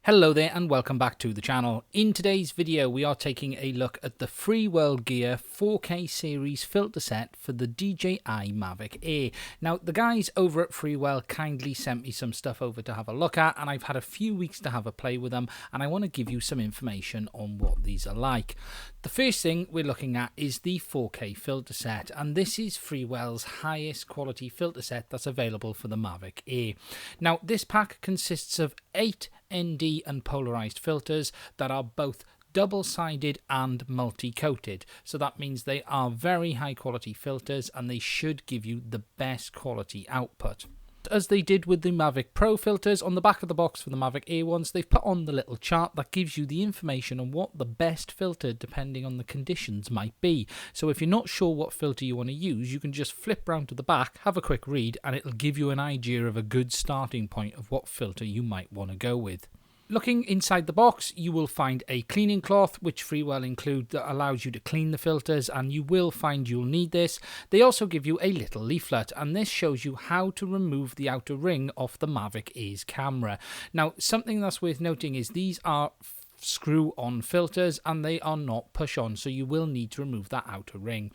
Hello there and welcome back to the channel. In today's video we are taking a look at the Freewell Gear 4K series filter set for the DJI Mavic Air. Now the guys over at Freewell kindly sent me some stuff over to have a look at, and I've had a few weeks to have a play with them, and I want to give you some information on what these are like. The first thing we're looking at is the 4K filter set, and this is Freewell's highest quality filter set that's available for the Mavic Air. Now this pack consists of 8 ND and polarized filters that are both double-sided and multi-coated, so that means they are very high quality filters and they should give you the best quality output. As they did with the Mavic Pro filters, on the back of the box for the Mavic Air ones, they've put on the little chart that gives you the information on what the best filter depending on the conditions might be. So if you're not sure what filter you want to use, you can just flip round to the back, have a quick read, and it'll give you an idea of a good starting point of what filter you might want to go with. Looking inside the box, you will find a cleaning cloth, which Freewell include, that allows you to clean the filters, and you will find you'll need this. They also give you a little leaflet, and this shows you how to remove the outer ring off the Mavic Air's camera. Now, something that's worth noting is these are screw-on filters and they are not push-on, so you will need to remove that outer ring.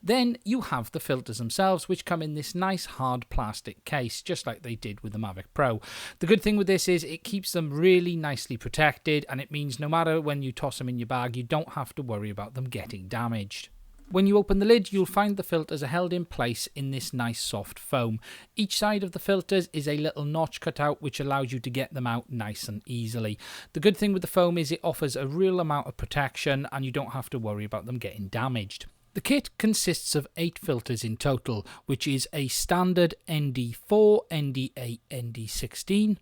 Then you have the filters themselves, which come in this nice hard plastic case, just like they did with the Mavic Pro. The good thing with this is it keeps them really nicely protected, and it means no matter when you toss them in your bag, you don't have to worry about them getting damaged. When you open the lid, you'll find the filters are held in place in this nice soft foam. Each side of the filters is a little notch cut out, which allows you to get them out nice and easily. The good thing with the foam is it offers a real amount of protection and you don't have to worry about them getting damaged. The kit consists of 8 filters in total, which is a standard ND4, ND8, ND16.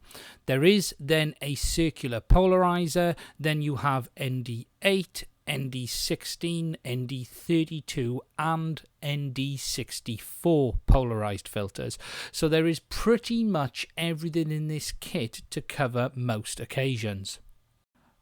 There is then a circular polarizer, then you have ND8, ND16, ND32 and ND64 polarized filters. So there is pretty much everything in this kit to cover most occasions.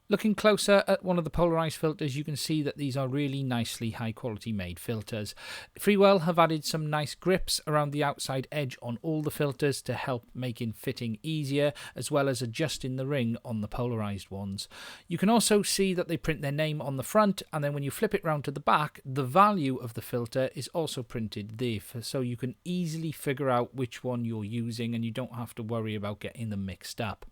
Looking closer at one of the polarized filters, you can see that these are really nicely high quality made filters. Freewell have added some nice grips around the outside edge on all the filters to help making fitting easier, as well as adjusting the ring on the polarized ones. You can also see that they print their name on the front, and then when you flip it round to the back, the value of the filter is also printed there, so you can easily figure out which one you're using and you don't have to worry about getting them mixed up.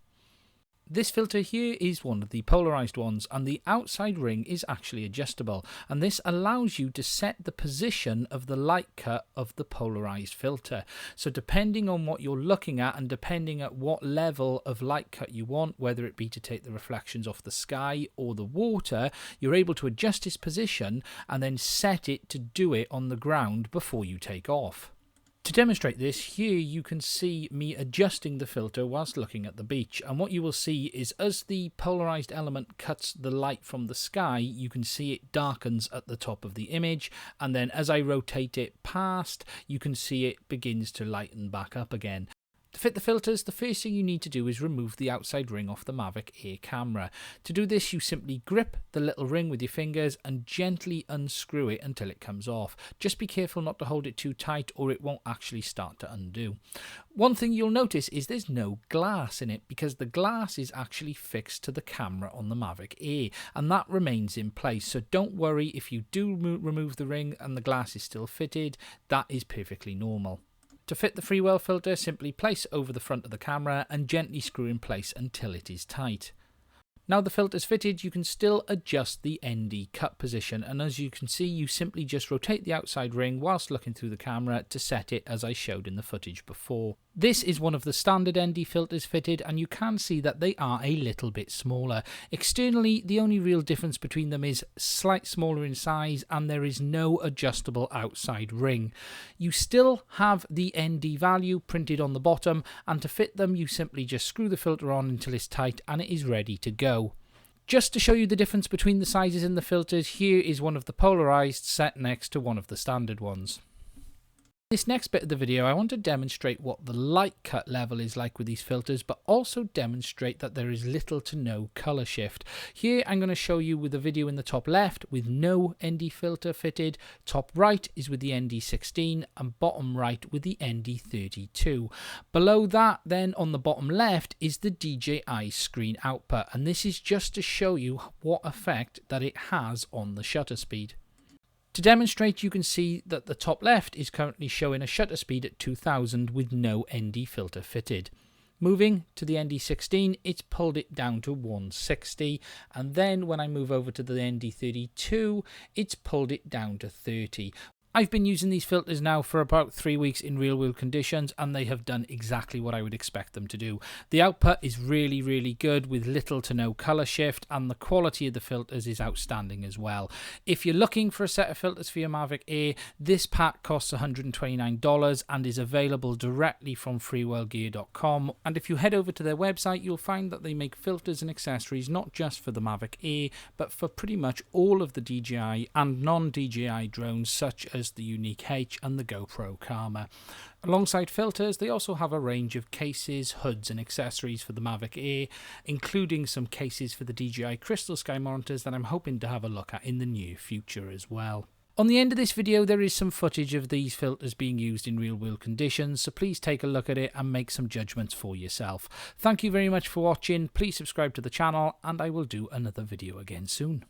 This filter here is one of the polarized ones, and the outside ring is actually adjustable, and this allows you to set the position of the light cut of the polarized filter. So depending on what you're looking at and depending at what level of light cut you want, whether it be to take the reflections off the sky or the water, you're able to adjust its position and then set it to do it on the ground before you take off. To demonstrate this, here you can see me adjusting the filter whilst looking at the beach, and what you will see is as the polarized element cuts the light from the sky, you can see it darkens at the top of the image, and then as I rotate it past, you can see it begins to lighten back up again. To fit the filters, the first thing you need to do is remove the outside ring off the Mavic Air camera. To do this, you simply grip the little ring with your fingers and gently unscrew it until it comes off. Just be careful not to hold it too tight or it won't actually start to undo. One thing you'll notice is there's no glass in it because the glass is actually fixed to the camera on the Mavic Air, and that remains in place. So don't worry if you do remove the ring and the glass is still fitted, that is perfectly normal. To fit the Freewell filter, simply place over the front of the camera and gently screw in place until it is tight. Now the filter's fitted, you can still adjust the ND cut position, and as you can see, you simply just rotate the outside ring whilst looking through the camera to set it as I showed in the footage before. This is one of the standard ND filters fitted, and you can see that they are a little bit smaller. Externally, the only real difference between them is slight smaller in size, and there is no adjustable outside ring. You still have the ND value printed on the bottom, and to fit them you simply just screw the filter on until it's tight and it is ready to go. Just to show you the difference between the sizes in the filters, here is one of the polarized set next to one of the standard ones. This next bit of the video, I want to demonstrate what the light cut level is like with these filters, but also demonstrate that there is little to no color shift. Here I'm going to show you with a video in the top left with no ND filter fitted, top right is with the ND16, and bottom right with the ND32. Below that then on the bottom left is the DJI screen output, and this is just to show you what effect that it has on the shutter speed. To demonstrate, you can see that the top left is currently showing a shutter speed at 2000 with no ND filter fitted. Moving to the ND16, it's pulled it down to 160, and then when I move over to the ND32, it's pulled it down to 30. I've been using these filters now for about 3 weeks in real world conditions, and they have done exactly what I would expect them to do. The output is really good with little to no color shift, and the quality of the filters is outstanding as well. If you're looking for a set of filters for your Mavic Air, this pack costs $129 and is available directly from freewellgear.com. And if you head over to their website, you'll find that they make filters and accessories not just for the Mavic Air, but for pretty much all of the DJI and non-DJI drones, such as the Unique H and the GoPro Karma. Alongside filters, they also have a range of cases, hoods and accessories for the Mavic Air, including some cases for the DJI Crystal Sky monitors that I'm hoping to have a look at in the near future as well. On the end of this video, there is some footage of these filters being used in real world conditions, so please take a look at it and make some judgments for yourself. Thank you very much for watching, please subscribe to the channel, and I will do another video again soon.